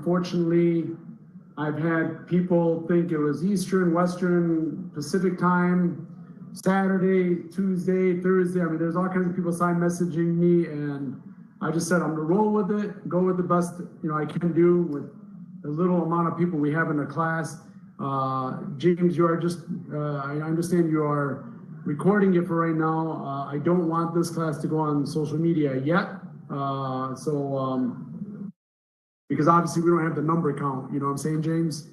unfortunately, I've had people think it was Eastern, Western, Pacific time, Saturday, Tuesday, Thursday. I mean, there's all kinds of people sign messaging me, and I just said I'm gonna roll with it, go with the best I can do with the little amount of people we have in the class. James, you are just I understand you are recording it for right now. I don't want this class to go on social media yet, because obviously we don't have the number count. You know what I'm saying, James?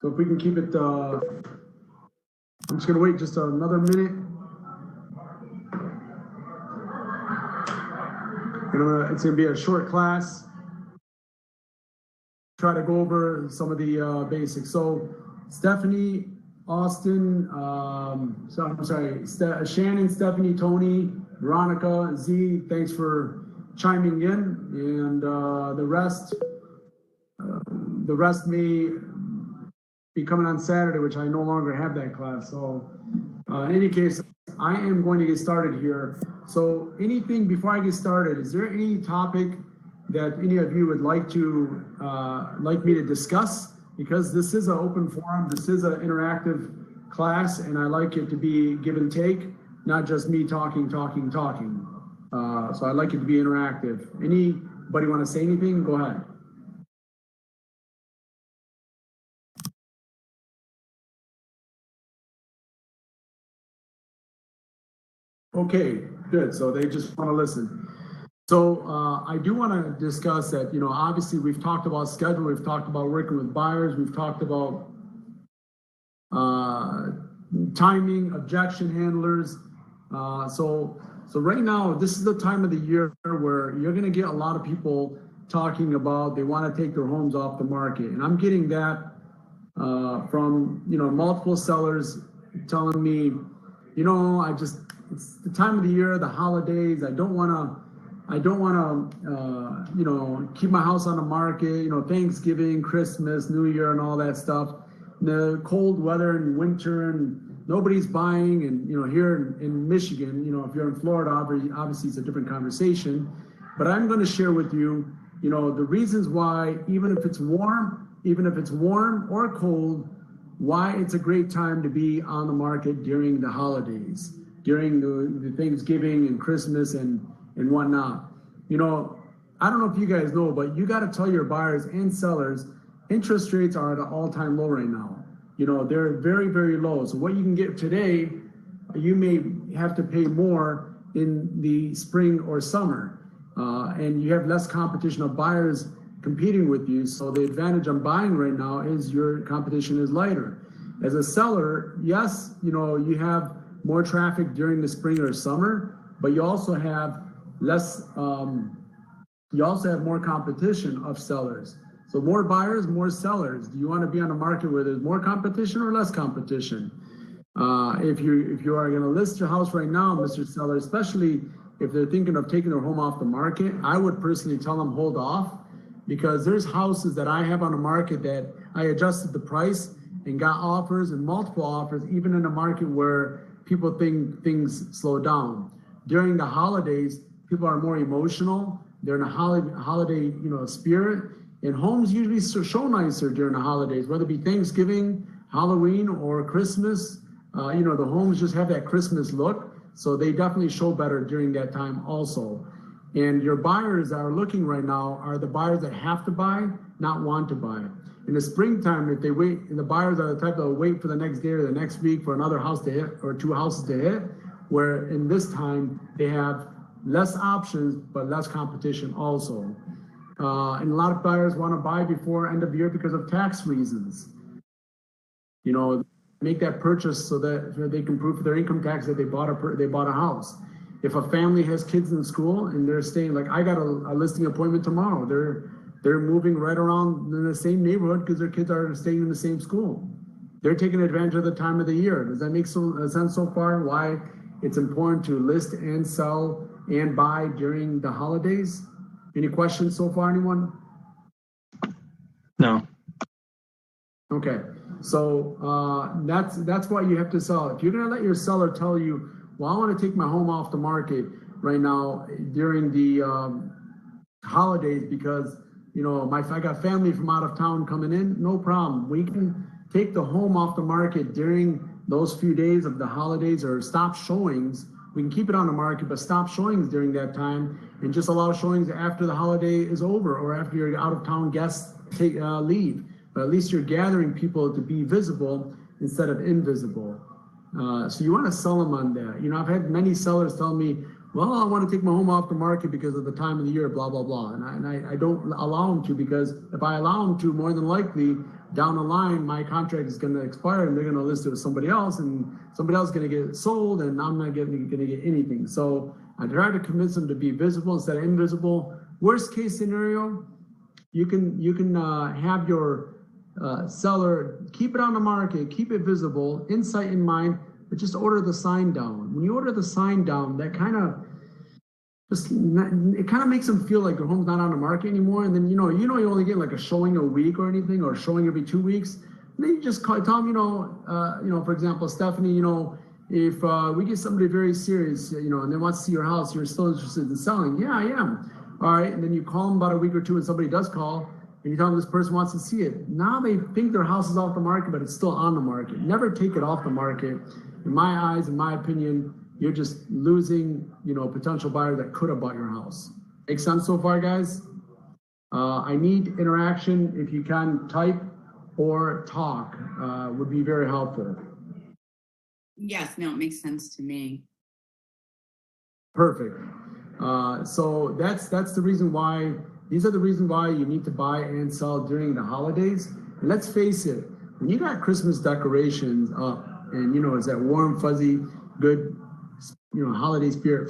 So if we can keep it, I'm just gonna wait just another minute. It's gonna be a short class. Try to go over some of the basics. So Stephanie, Austin, Shannon, Stephanie, Tony, Veronica, Z, thanks for chiming in, and the rest may be coming on Saturday, which I no longer have that class. So in any case, I am going to get started here. So anything before I get started, is there any topic that any of you would like me to discuss? Because this is an open forum, this is an interactive class, and I like it to be give and take, not just me talking. So I like it to be interactive. Anybody want to say anything? Go ahead. Okay, good. So they just want to listen. So I do want to discuss that, obviously we've talked about schedule, we've talked about working with buyers, we've talked about timing, objection handlers. So right now, this is the time of the year where you're going to get a lot of people talking about they want to take their homes off the market. And I'm getting that from, multiple sellers telling me, it's the time of the year, the holidays, I don't want to, keep my house on the market, Thanksgiving, Christmas, New Year, and all that stuff. The cold weather and winter, and nobody's buying. And, here in Michigan, if you're in Florida, obviously it's a different conversation. But I'm going to share with you, the reasons why, even if it's warm or cold, why it's a great time to be on the market during the holidays, during the Thanksgiving and Christmas and whatnot. I don't know if you guys know, but you got to tell your buyers and sellers, interest rates are at an all-time low right now. They're very, very low. So what you can get today, you may have to pay more in the spring or summer. And you have less competition of buyers competing with you. So the advantage I'm buying right now is your competition is lighter. As a seller, yes, you have more traffic during the spring or summer, but you also have more competition of sellers. So more buyers, more sellers. Do you want to be on a market where there's more competition or less competition? If you are going to list your house right now, Mr. Seller, especially if they're thinking of taking their home off the market, I would personally tell them hold off, because there's houses that I have on the market that I adjusted the price and got offers and multiple offers, even in a market where people think things slow down. During the holidays, people are more emotional. They're in a holiday, spirit, and homes usually show nicer during the holidays, whether it be Thanksgiving, Halloween, or Christmas. The homes just have that Christmas look, so they definitely show better during that time also. And your buyers that are looking right now are the buyers that have to buy, not want to buy. In the springtime, if they wait, and the buyers are the type that will wait for the next day or the next week for another house to hit or two houses to hit, where in this time they have less options but less competition also. And a lot of buyers want to buy before end of year because of tax reasons. Make that purchase so that they can prove for their income tax that they bought a house. If a family has kids in school and they're staying, like I got a listing appointment tomorrow, they're moving right around in the same neighborhood because their kids are staying in the same school. They're taking advantage of the time of the year. Does that make sense so far? Why it's important to list and sell and buy during the holidays? Any questions so far, anyone? No. Okay, so that's why you have to sell. If you're gonna let your seller tell you, well, I want to take my home off the market right now during the holidays because if I got family from out of town coming in, no problem. We can take the home off the market during those few days of the holidays or stop showings. We can keep it on the market, but stop showings during that time and just allow showings after the holiday is over or after your out of town guests leave. But at least you're gathering people to be visible instead of invisible. So you want to sell them on that. I've had many sellers tell me, well, I want to take my home off the market because of the time of the year, blah, blah, blah. And I don't allow them to, because if I allow them to, more than likely down the line, my contract is going to expire and they're going to list it with somebody else and somebody else is going to get it sold and I'm not going to get anything. So I try to convince them to be visible instead of invisible. Worst case scenario, you can have your seller keep it on the market, keep it visible, insight in mind, but just order the sign down. When you order the sign down, that kind of makes them feel like their home's not on the market anymore. And then you only get like a showing a week or anything, or a showing every 2 weeks. And then you just tell them, for example, Stephanie, if we get somebody very serious, and they want to see your house, you're still interested in selling. Yeah, I am. All right, and then you call them about a week or two, and somebody does call, and you tell them this person wants to see it. Now they think their house is off the market, but it's still on the market. Never take it off the market. In my eyes, in my opinion, you're just losing, potential buyer that could have bought your house. Make sense so far, guys? I need interaction. If you can type or talk, would be very helpful. Yes, no, it makes sense to me. Perfect. So that's the reason why. These are the reasons why you need to buy and sell during the holidays. And let's face it, when you got Christmas decorations up and it's that warm, fuzzy, good, holiday spirit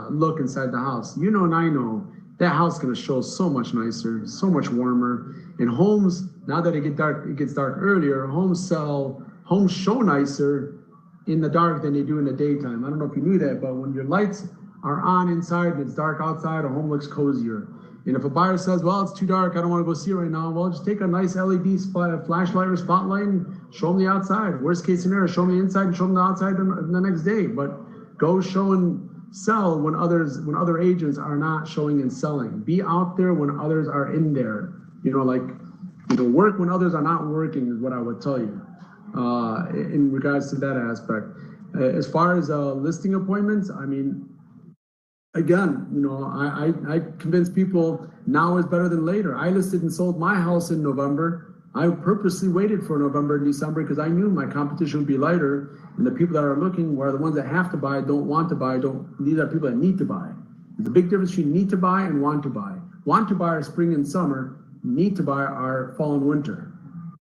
look inside the house, and I know that house is going to show so much nicer, so much warmer. And homes, now that it gets dark earlier, homes show nicer in the dark than they do in the daytime. I don't know if you knew that, but when your lights are on inside and it's dark outside, a home looks cozier. And if a buyer says, well, it's too dark, I don't want to go see it right now, well, just take a nice LED flashlight or spotlight and show them the outside. Worst case scenario, show them the inside and show them the outside the next day. But go show and sell when other agents are not showing and selling. Be out there when others are in there. Work when others are not working is what I would tell you in regards to that aspect. As far as listing appointments, again, I convince people now is better than later. I listed and sold my house in November. I purposely waited for November and December because I knew my competition would be lighter, and the people that are looking were the ones that have to buy, don't want to buy, these are people that need to buy. There's a big difference between need to buy and want to buy. Want to buy are spring and summer, need to buy are fall and winter.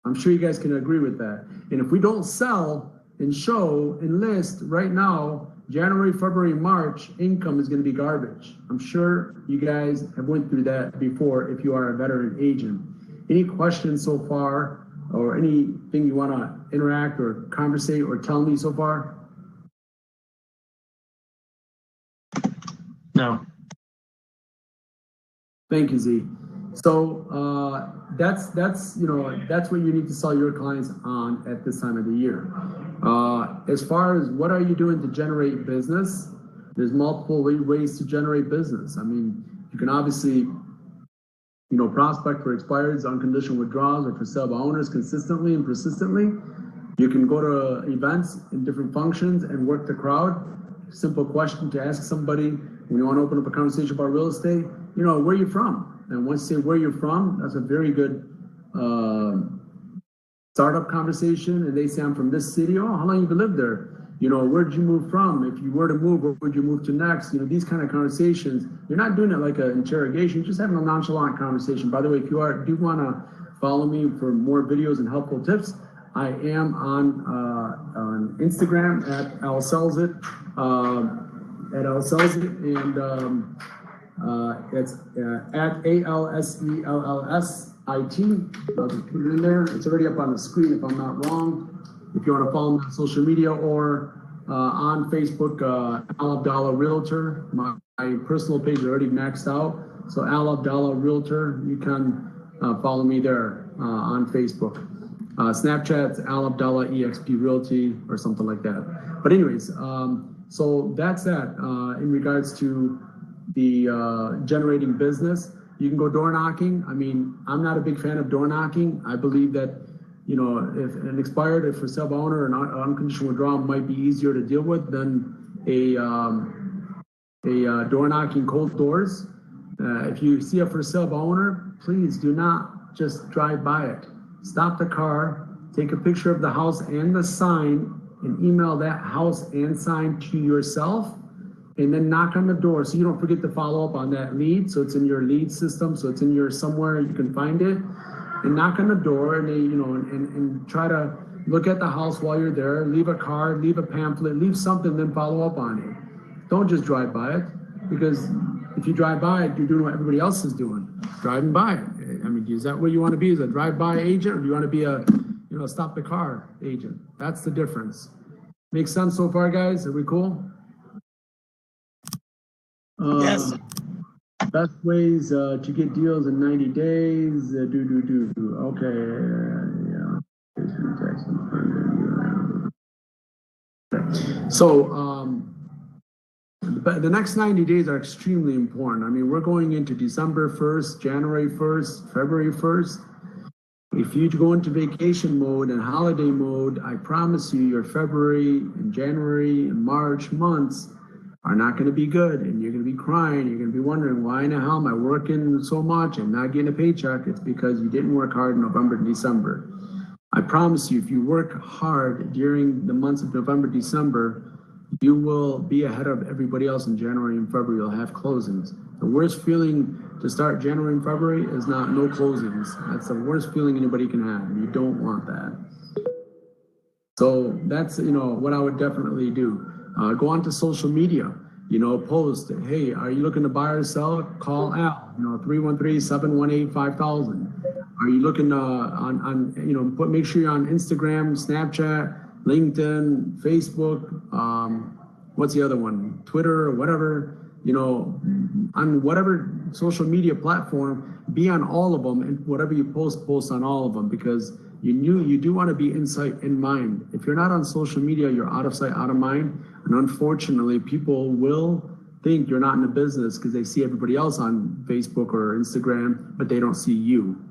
I'm sure you guys can agree with that. And if we don't sell and show and list right now, January, February, March, income is going to be garbage. I'm sure you guys have went through that before if you are a veteran agent. Any questions so far, or anything you want to interact or conversate or tell me so far? No. Thank you, Z. So that's what you need to sell your clients on at this time of the year. As far as what are you doing to generate business, there's multiple ways to generate business. You can obviously prospect for expireds, unconditional withdrawals, or for sale by owners consistently and persistently. You can go to events and different functions and work the crowd. Simple question to ask somebody when you want to open up a conversation about real estate, where are you from? And once you say where you're from, that's a very good startup conversation. And they say, I'm from this city. Oh, how long have you lived there? Where'd you move from? If you were to move, where would you move to next? These kind of conversations. You're not doing it like an interrogation, you're just having a nonchalant conversation. By the way, if you do want to follow me for more videos and helpful tips, I am on Instagram at alsellsit, and it's at ALSELLSIT. I'll just put it in there. It's already up on the screen if I'm not wrong. If you want to follow me on social media or on Facebook, Abdallah Realtor. My personal page is already maxed out. So Abdallah Realtor, you can follow me there on Facebook. Snapchat's Abdallah eXp Realty or something like that. But anyways, so that's that in regards to the generating business. You can go door knocking. I mean, I'm not a big fan of door knocking. I believe that, you know, if an expired, if for sale by owner, an unconditional withdrawal might be easier to deal with than a door knocking cold doors. If you see a for sale by owner, please do not just drive by it. Stop the car, take a picture of the house and the sign, and email that house and sign to yourself, and then knock on the door so you don't forget to follow up on that lead. So it's in your lead system, so it's in your somewhere you can find it, and knock on the door, and they, you know, and try to look at the house while you're there. Leave a card, leave a pamphlet, leave something, then follow up on it. Don't just drive by it, because if you drive by it, you're doing what everybody else is doing, driving by it. I mean, is that what you want to be, as a drive-by agent, or do you want to be a, you know, stop the car agent? That's the difference. Make sense so far, guys? Are we cool? Yes. Best ways to get deals in 90 days. Okay. Yeah. So the next 90 days are extremely important. I mean, we're going into December 1st, January 1st, February 1st. If you go into vacation mode and holiday mode, I promise you your February and January and March months are not going to be good, and you're going to be crying. You're going to be wondering, why in the hell am I working so much and not getting a paycheck? It's because you didn't work hard in November and December. I promise you, if you work hard during the months of November, December, you will be ahead of everybody else in January and February. You'll have closings. The worst feeling to start January and February is no closings. That's the worst feeling anybody can have. You don't want that. So that's, you know, what I would definitely do. Go onto social media, you know, post, hey, are you looking to buy or sell? Call Al, you know, 313-718-5000. Are you looking on you know, make sure you're on Instagram, Snapchat, LinkedIn, Facebook, what's the other one? Twitter, or whatever, you know, on whatever social media platform, be on all of them, and whatever you post on all of them, because you do want to be in sight, in mind. If you're not on social media, you're out of sight, out of mind. And unfortunately, people will think you're not in the business because they see everybody else on Facebook or Instagram, but they don't see you.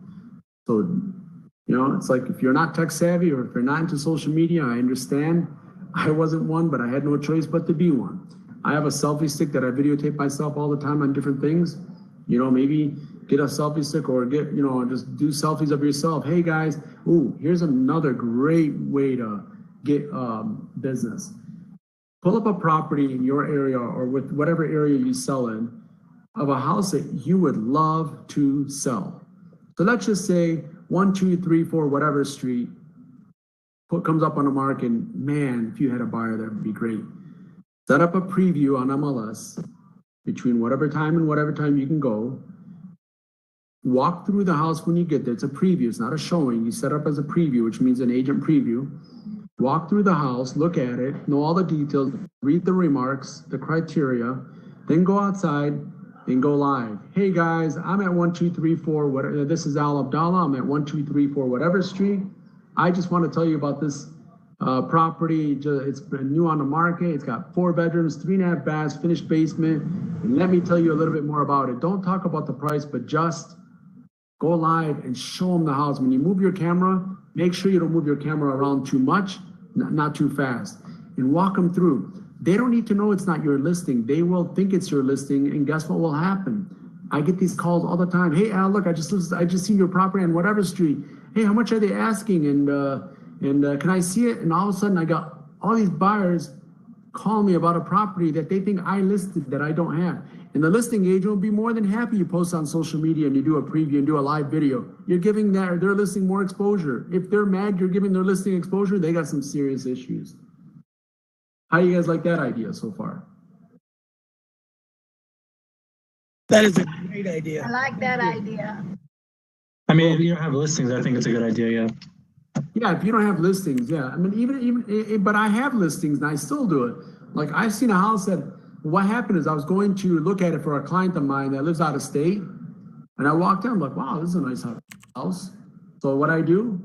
So, you know, it's like, if you're not tech savvy, or if you're not into social media, I understand. I wasn't one, but I had no choice but to be one. I have a selfie stick that I videotape myself all the time on different things. You know, maybe get a selfie stick, or get, you know, just do selfies of yourself. Hey guys, ooh, here's another great way to get business. Pull up a property in your area, or with whatever area you sell in, of a house that you would love to sell. So let's just say 1, 2, 3, 4, whatever street comes up on the market. Man, if you had a buyer, that would be great. Set up a preview on MLS between whatever time and whatever time you can go. Walk through the house when you get there. It's a preview, it's not a showing. You set up as a preview, which means an agent preview. Walk through the house, look at it, know all the details, read the remarks, the criteria, then go outside and go live. Hey guys, I'm at 1, 2, 3, 4, whatever. This is Abdallah. I'm at 1, 2, 3, 4, whatever street. I just want to tell you about this property. It's been new on the market. It's got 4 bedrooms, 3.5 baths, finished basement. And let me tell you a little bit more about it. Don't talk about the price, but just go live and show them the house. When you move your camera, make sure you don't move your camera around too much, not too fast, and walk them through. They don't need to know it's not your listing. They will think it's your listing, and guess what will happen? I get these calls all the time. Hey Al, look, I just seen your property on whatever street. Hey, how much are they asking? And can I see it? And all of a sudden, I got all these buyers call me about a property that they think I listed that I don't have. And the listing agent will be more than happy you post on social media and you do a preview and do a live video. You're giving their listing more exposure. If they're mad you're giving their listing exposure, they got some serious issues. How do you guys like that idea so far? That is a great idea. I like that idea. I mean, if you don't have listings, I think it's a good idea, yeah. Yeah, if you don't have listings, yeah. I mean, even, but I have listings and I still do it. Like, I've seen a house that, what happened is I was going to look at it for a client of mine that lives out of state. And I walked in, I'm like, wow, this is a nice house. So what I do,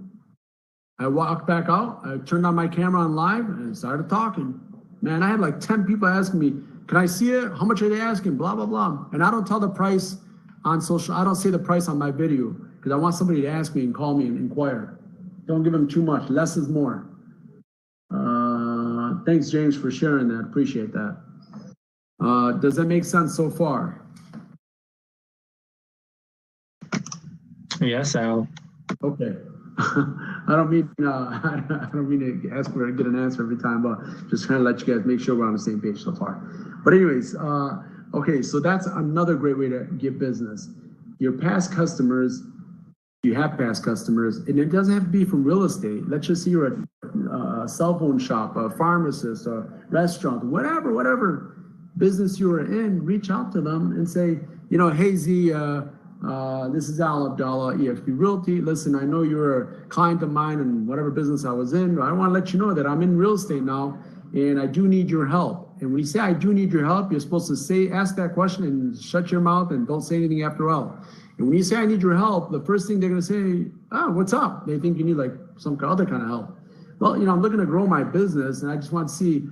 I walked back out, I turned on my camera on live and started talking. Man, I had like 10 people asking me, can I see it? How much are they asking? Blah, blah, blah. And I don't tell the price on social. I don't say the price on my video because I want somebody to ask me and call me and inquire. Don't give them too much. Less is more. Thanks, James, for sharing that. Appreciate that. Does that make sense so far? Yes, Al. Okay. I don't mean to ask for get an answer every time, but just trying to let you guys make sure we're on the same page so far. But anyways, okay, so that's another great way to get business. Your past customers, you have past customers, and it doesn't have to be from real estate. Let's just say you're a cell phone shop, a pharmacist, a restaurant, whatever business you are in. Reach out to them and say, hey Z, this is Abdallah, eXp Realty. Listen, I know you're a client of mine in whatever business I was in. I want to let you know that I'm in real estate now, and I do need your help. And when you say I do need your help, you're supposed to ask that question and shut your mouth and don't say anything after all. And when you say I need your help, the first thing they're going to say, what's up? They think you need like some other kind of help. Well, I'm looking to grow my business, and I just want to see,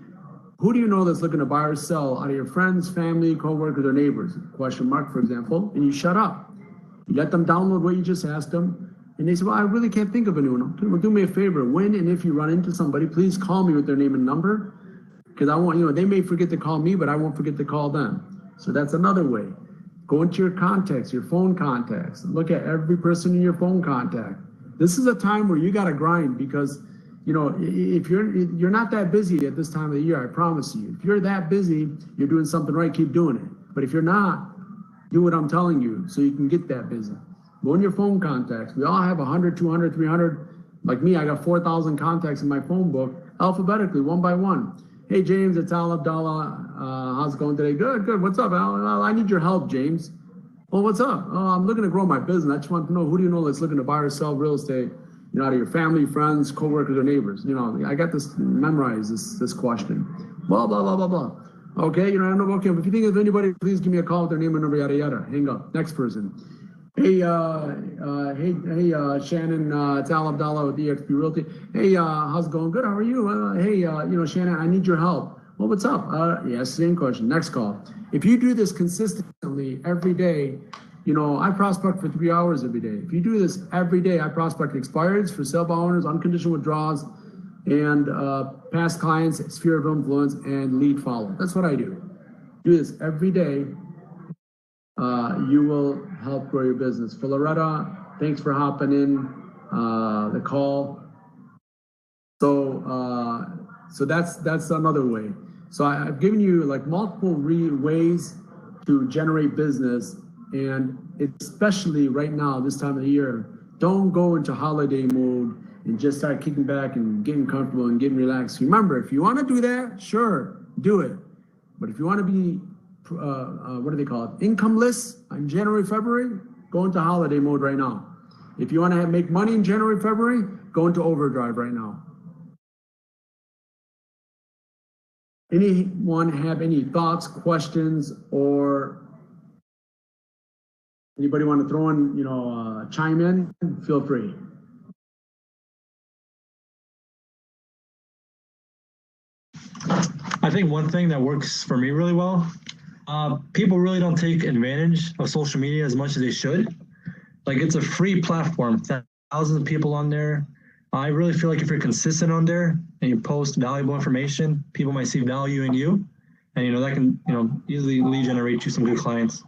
who do you know that's looking to buy or sell out of your friends, family, coworkers, or neighbors? Question mark, for example, and you shut up. You let them download what you just asked them, and they say, well, I really can't think of anyone. Well, do me a favor. When and if you run into somebody, please call me with their name and number, because I want, they may forget to call me, but I won't forget to call them. So that's another way. Go into your contacts, your phone contacts. Look at every person in your phone contact. This is a time where you got to grind because, if you're not that busy at this time of the year, I promise you. If you're that busy, you're doing something right, keep doing it. But if you're not, do what I'm telling you so you can get that busy. Go in your phone contacts. We all have 100, 200, 300. Like me, I got 4,000 contacts in my phone book, alphabetically, one by one. Hey, James, it's Abdallah. How's it going today? Good. What's up, Al? I need your help, James. Oh, what's up? Oh, I'm looking to grow my business. I just want to know, who do you know that's looking to buy or sell real estate, out of your family, friends, coworkers, or neighbors? I got this memorized, this question. Blah, blah, blah, blah, blah. Okay, I don't know. Okay, if you think of anybody, please give me a call with their name and number, yada, yada. Hang up. Next person. Hey, Shannon, it's Abdallah with eXp Realty. Hey, how's it going? Good, how are you? Hey, Shannon, I need your help. Well, what's up? Yeah, same question. Next call. If you do this consistently every day, I prospect for 3 hours every day. If you do this every day, I prospect expireds, for sale by owners, unconditional withdrawals, and past clients, sphere of influence, and lead follow. That's what I do. Do this every day. You will help grow your business. For Loretta, thanks for hopping in the call. So that's another way. So I've given you like multiple ways to generate business, and especially right now, this time of the year, don't go into holiday mode and just start kicking back and getting comfortable and getting relaxed. Remember, if you want to do that, sure, do it. But if you want to be, what do they call it, incomeless in January, February, go into holiday mode right now. If you want to make money in January, February, go into overdrive right now. Anyone have any thoughts, questions, or anybody want to throw in, chime in? Feel free. I think one thing that works for me really well, people really don't take advantage of social media as much as they should. Like, it's a free platform, thousands of people on there. I really feel like if you're consistent on there and you post valuable information, people might see value in you, and that can easily lead generate you some good clients.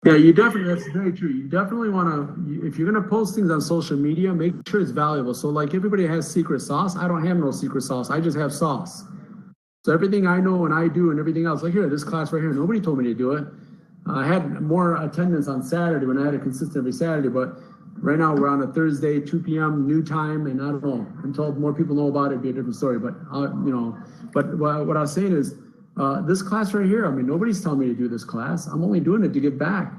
Yeah, that's very true. You definitely want to, if you're going to post things on social media, make sure it's valuable. So like everybody has secret sauce. I don't have no secret sauce. I just have sauce. So everything I know and I do and everything else, like here, this class right here, nobody told me to do it. I had more attendance on Saturday when I had it consistent every Saturday, but right now we're on a Thursday, 2 p.m. new time, and I don't know, until more people know about it, it'd be a different story. But, but what I was saying is, this class right here, nobody's telling me to do this class. I'm only doing it to give back,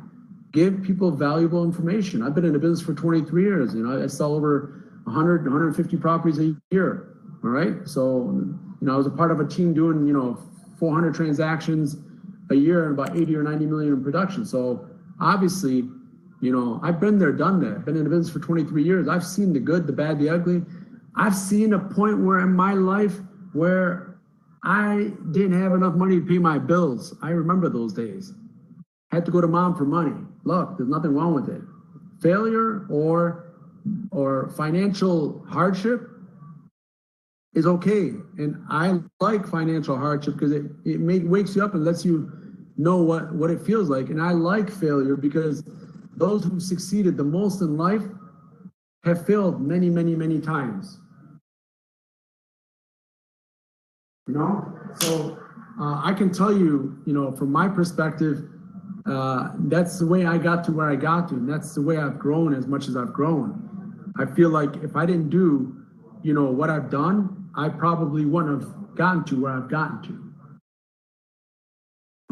give people valuable information. I've been in the business for 23 years. I sell over 100, 150 properties a year. All right. So, I was a part of a team doing, 400 transactions a year and about 80 or 90 million in production. So obviously, I've been there, done that. I've been in the business for 23 years. I've seen the good, the bad, the ugly. I've seen a point where in my life where I didn't have enough money to pay my bills. I remember those days. had to go to mom for money. Look, there's nothing wrong with it. Failure or financial hardship is okay. And I like financial hardship because it wakes you up and lets you know what it feels like. And I like failure because those who succeeded the most in life have failed many, many, many times. You know, so I can tell you, you know, from my perspective, that's the way I got to where I got to, and that's the way I've grown as much as I've grown. I feel like if I didn't do, you know, what I've done, I probably wouldn't have gotten to where I've gotten to.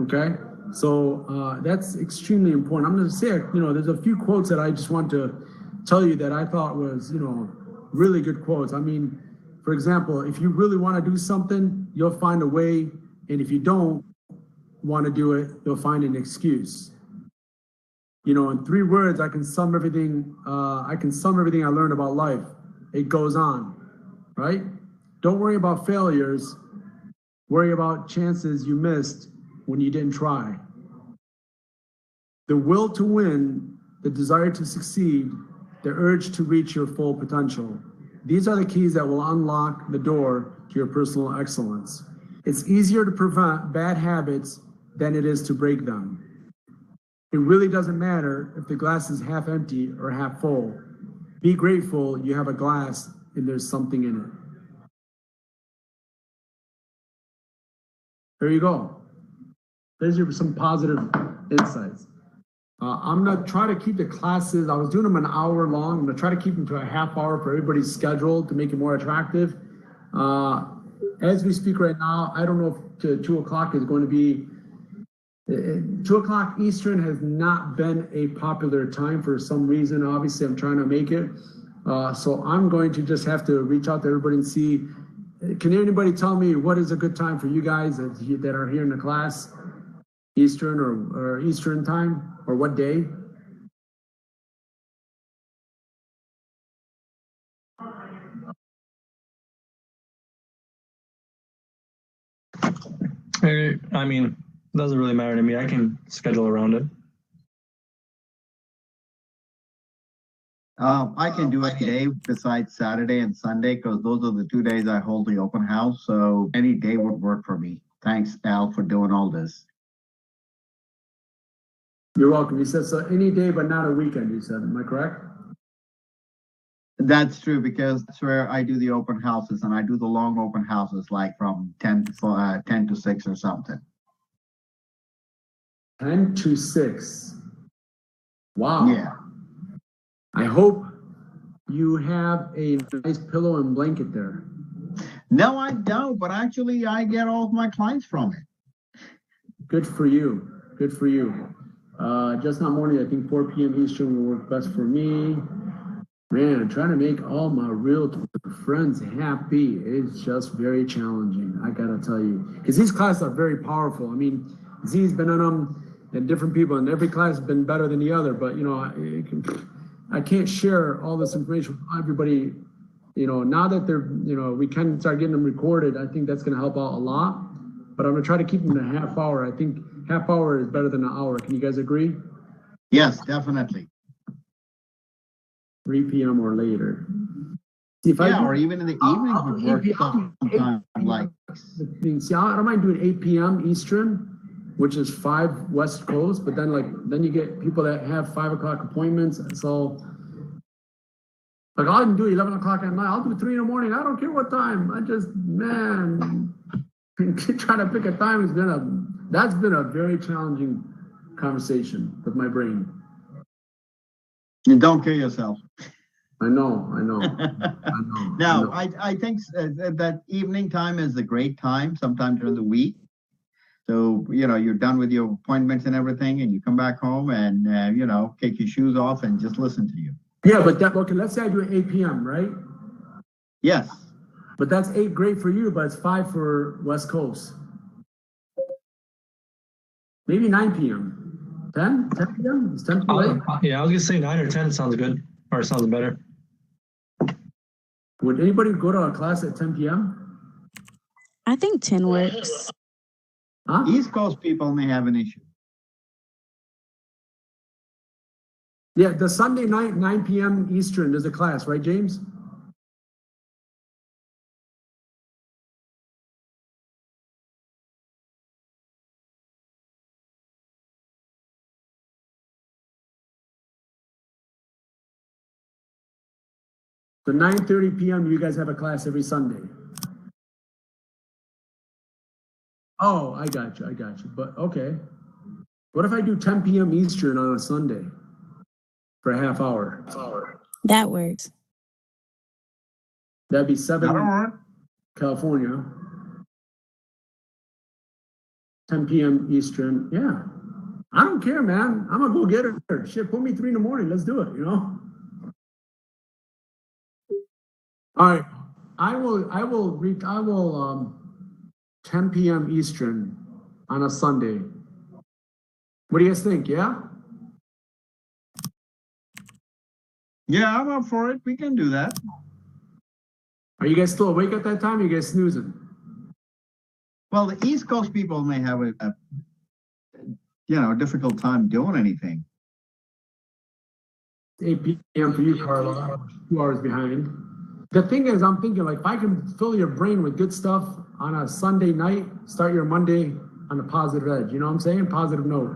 Okay, so that's extremely important. I'm going to say, you know, there's a few quotes that I just want to tell you that I thought was, you know, really good quotes. I mean, for example, if you really want to do something, you'll find a way, and if you don't want to do it, you'll find an excuse. You know, in 3 words, I can sum everything I learned about life. It goes on, right? Don't worry about failures. Worry about chances you missed when you didn't try. The will to win, the desire to succeed, the urge to reach your full potential. These are the keys that will unlock the door to your personal excellence. It's easier to prevent bad habits than it is to break them. It really doesn't matter if the glass is half empty or half full. Be grateful you have a glass and there's something in it. There you go. There's some positive insights. I'm gonna try to keep the classes, I was doing them an hour long. I'm gonna try to keep them to a half hour for everybody's schedule to make it more attractive. As we speak right now, I don't know if 2 o'clock is going to be, 2 o'clock Eastern has not been a popular time for some reason. Obviously, I'm trying to make it. So I'm going to just have to reach out to everybody and see, can anybody tell me what is a good time for you guys that are here in the class? Eastern or Eastern time, or what day? I mean, it doesn't really matter to me. I can schedule around it. I can do it today besides Saturday and Sunday because those are the 2 days I hold the open house. So any day would work for me. Thanks, Al, for doing all this. You're welcome. You said so any day, but not a weekend, you said. Am I correct? That's true because that's where I do the open houses, and I do the long open houses like from 10 to 6 or something. 10 to 6. Wow. Yeah. I hope you have a nice pillow and blanket there. No, I don't, but actually I get all of my clients from it. Good for you. Good for you. Just not morning, I think 4 p.m. Eastern will work best for me. Man, I'm trying to make all my realtor friends happy. It's just very challenging, I gotta tell you. Because these classes are very powerful. I mean, Z's been on them and different people, and every class has been better than the other. But, you know, I can't share all this information with everybody. You know, now that they're, you know, we can start getting them recorded, I think that's gonna help out a lot. But I'm gonna try to keep them to a half hour. I think half hour is better than an hour. Can you guys agree? Yes, definitely. 3 p.m. or later. See, if or even in the evenings would work sometime. Like, see, I don't mind doing 8 p.m. Eastern, which is 5 West Coast, but then you get people that have 5 o'clock appointments. So, like, I can do 11 o'clock at night. I'll do 3 in the morning. I don't care what time. I just, man, trying to pick a time that's been a very challenging conversation with my brain. You don't kill yourself. I know. No, I think that evening time is a great time sometime during the week. So, you know, you're done with your appointments and everything, and you come back home and, you know, take your shoes off and just listen to you. Yeah, but okay, let's say I do it 8 p.m., right? Yes. But that's 8 great for you, but it's 5 for West Coast. Maybe 9 p.m. 10 p.m.? Is 10 too late? Yeah, I was gonna say 9 or 10 sounds good, or sounds better. Would anybody go to a class at 10 p.m.? I think 10 works. Huh? East Coast people may have an issue. Yeah, the Sunday night, 9 p.m. Eastern, there's a class, right, James? The 9:30 p.m. you guys have a class every Sunday. Oh, I got you. But okay. What if I do 10 p.m. Eastern on a Sunday for a half hour? That works. That'd be That'll 7 work. California. 10 p.m. Eastern. Yeah. I don't care, man. I'm gonna go get her. Shit, put me 3 in the morning. Let's do it, you know? All right. I will 10 p.m. Eastern on a Sunday. What do you guys think? Yeah? Yeah, I'm up for it. We can do that. Are you guys still awake at that time? Or you guys snoozing? Well, the East Coast people may have a difficult time doing anything. 8 p.m. for you, Carla. 2 hours behind. The thing is, I'm thinking like if I can fill your brain with good stuff on a Sunday night, start your Monday on a positive edge. You know what I'm saying? Positive note.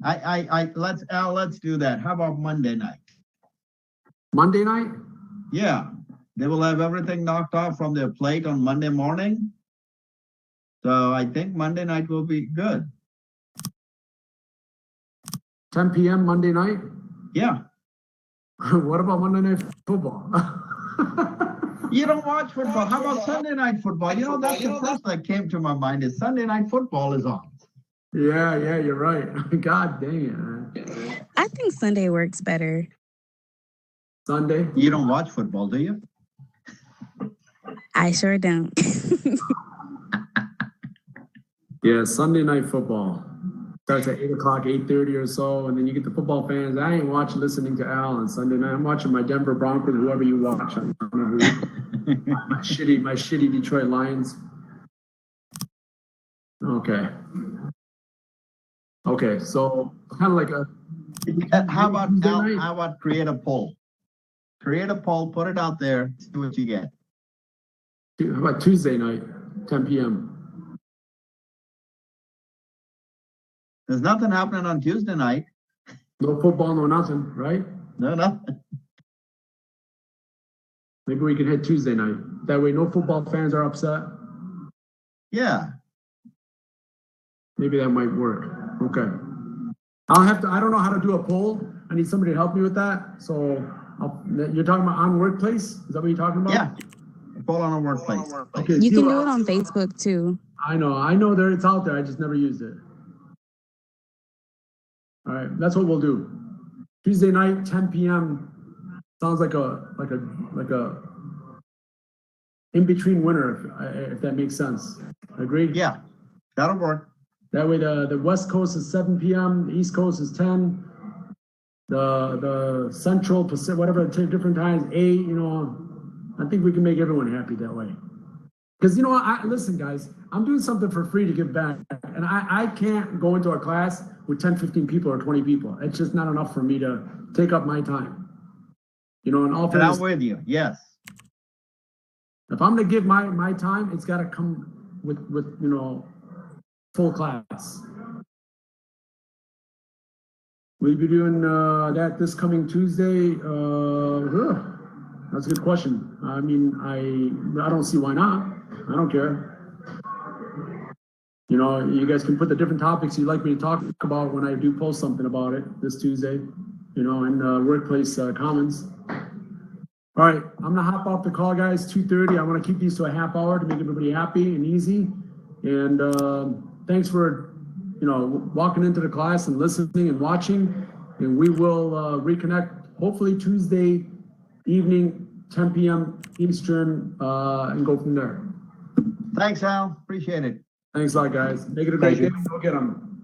Let's do that. How about Monday night? Monday night? Yeah, they will have everything knocked off from their plate on Monday morning. So I think Monday night will be good. 10 p.m. Monday night? Yeah. What about Monday Night Football? You don't watch football. How about Sunday night football? You know, that's the first that came to my mind is Sunday night football is on. Yeah, you're right. God dang it, man. I think Sunday works better. Sunday? You don't watch football, do you? I sure don't. Yeah, Sunday Night Football. Starts at 8 o'clock, 8:30 or so, and then you get the football fans. I ain't watching, listening to Al on Sunday night. I'm watching my Denver Broncos, whoever you watch. I don't know who. my shitty Detroit Lions. Okay, so kind of like a. How about Tuesday Al, night? how about create a poll? Create a poll, put it out there, see what you get. How about Tuesday night, 10 p.m.? There's nothing happening on Tuesday night. No football, no nothing, right? No, nothing. Maybe we can hit Tuesday night. That way, no football fans are upset. Yeah. Maybe that might work. Okay. I don't know how to do a poll. I need somebody to help me with that. So you're talking about on workplace? Is that what you're talking about? Yeah. A poll on a workplace. Okay. You can do it on Facebook too. I know there it's out there. I just never used it. All right. That's what we'll do. Tuesday night, 10 p.m. Sounds like a in between winter, if that makes sense. Agreed? Yeah. That'll work. That way the West Coast is 7 p.m., the East Coast is 10, the Central, Pacific, whatever, different times, 8, you know, I think we can make everyone happy that way. Because, you know, listen, guys, I'm doing something for free to give back, and I can't go into a class with 10, 15 people or 20 people. It's just not enough for me to take up my time. You know, and all And I'm with you, yes. if I'm going to give my time, it's got to come with, you know, full class. We'll be doing that this coming Tuesday. That's a good question. I mean, I don't see why not. I don't care. You know, you guys can put the different topics you'd like me to talk about when I do post something about it this Tuesday, you know, in workplace comments. All right, I'm gonna hop off the call, guys. 2:30. I want to keep these to a half hour to make everybody happy and easy. And thanks for, you know, walking into the class and listening and watching. And we will reconnect hopefully Tuesday evening, 10 p.m. Eastern, and go from there. Thanks, Al. Appreciate it. Thanks a lot, guys. Make it a great day. Go get them.